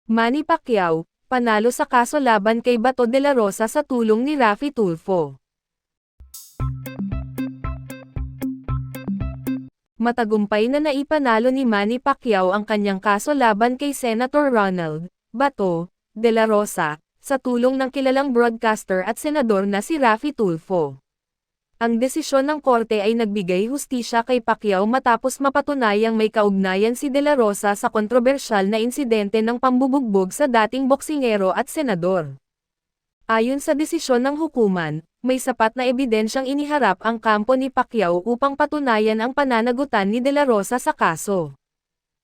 Manny Pacquiao, panalo sa kaso laban kay Bato de la Rosa sa tulong ni Raffy Tulfo. Matagumpay na naipanalo ni Manny Pacquiao ang kanyang kaso laban kay Senator Ronald Bato de la Rosa, sa tulong ng kilalang broadcaster at senador na si Raffy Tulfo. Ang desisyon ng korte ay nagbigay hustisya kay Pacquiao matapos mapatunayang may kaugnayan si De La Rosa sa kontrobersyal na insidente ng pambubugbog sa dating boksingero at senador. Ayon sa desisyon ng hukuman, may sapat na ebidensyang iniharap ang kampo ni Pacquiao upang patunayan ang pananagutan ni De La Rosa sa kaso.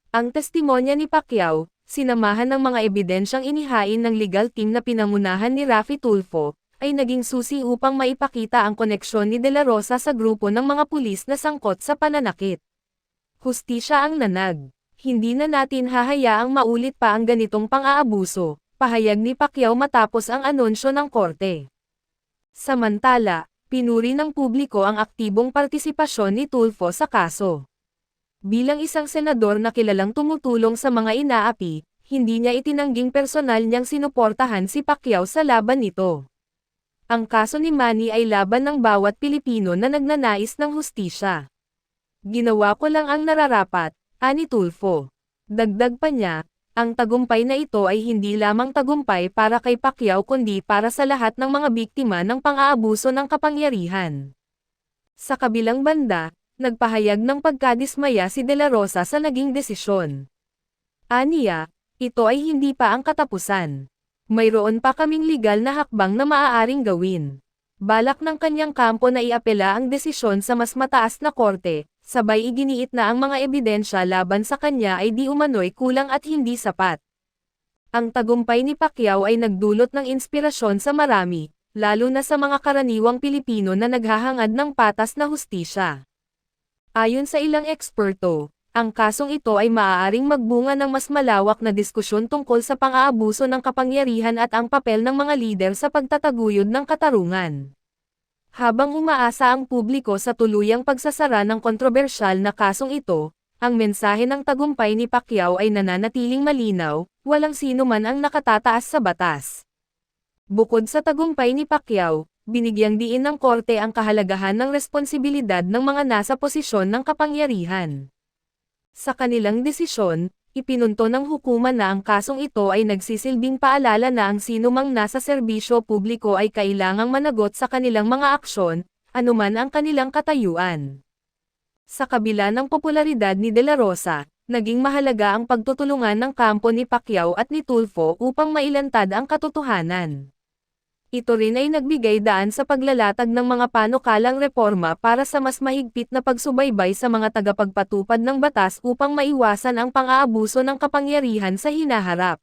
Ang testimonya ni Pacquiao, sinamahan ng mga ebidensyang inihain ng legal team na pinangunahan ni Raffy Tulfo, ay naging susi upang maipakita ang koneksyon ni De La Rosa sa grupo ng mga pulis na sangkot sa pananakit. Hustisya ang nanag. Hindi na natin hahayaang maulit pa ang ganitong pang-aabuso, pahayag ni Pacquiao matapos ang anunsyo ng korte. Samantala, pinuri ng publiko ang aktibong partisipasyon ni Tulfo sa kaso. Bilang isang senador na kilalang tumutulong sa mga inaapi, hindi niya itinangging personal niyang sinuportahan si Pacquiao sa laban nito. Ang kaso ni Manny ay laban ng bawat Pilipino na nagnanais ng hustisya. Ginawa ko lang ang nararapat, ani Tulfo. Dagdag pa niya, ang tagumpay na ito ay hindi lamang tagumpay para kay Pacquiao kundi para sa lahat ng mga biktima ng pang-aabuso ng kapangyarihan. Sa kabilang banda, nagpahayag ng pagkadismaya si De La Rosa sa naging desisyon. Aniya, ito ay hindi pa ang katapusan. Mayroon pa kaming legal na hakbang na maaaring gawin. Balak ng kanyang kampo na iapela ang desisyon sa mas mataas na korte, sabay iginiit na ang mga ebidensya laban sa kanya ay di umano'y kulang at hindi sapat. Ang tagumpay ni Pacquiao ay nagdulot ng inspirasyon sa marami, lalo na sa mga karaniwang Pilipino na naghahangad ng patas na hustisya. Ayon sa ilang eksperto, ang kasong ito ay maaaring magbunga ng mas malawak na diskusyon tungkol sa pang-aabuso ng kapangyarihan at ang papel ng mga lider sa pagtataguyod ng katarungan. Habang umaasa ang publiko sa tuluyang pagsasara ng kontrobersyal na kasong ito, ang mensahe ng tagumpay ni Pacquiao ay nananatiling malinaw, walang sino man ang nakatataas sa batas. Bukod sa tagumpay ni Pacquiao, binigyang diin ng korte ang kahalagahan ng responsibilidad ng mga nasa posisyon ng kapangyarihan. Sa kanilang desisyon, ipinunto ng hukuman na ang kasong ito ay nagsisilbing paalala na ang sinumang nasa serbisyo publiko ay kailangang managot sa kanilang mga aksyon, anuman ang kanilang katayuan. Sa kabila ng popularidad ni De La Rosa, naging mahalaga ang pagtutulungan ng kampo ni Pacquiao at ni Tulfo upang mailantad ang katotohanan. Ito rin ay nagbigay daan sa paglalatag ng mga panukalang reforma para sa mas mahigpit na pagsubaybay sa mga tagapagpatupad ng batas upang maiwasan ang pang-aabuso ng kapangyarihan sa hinaharap.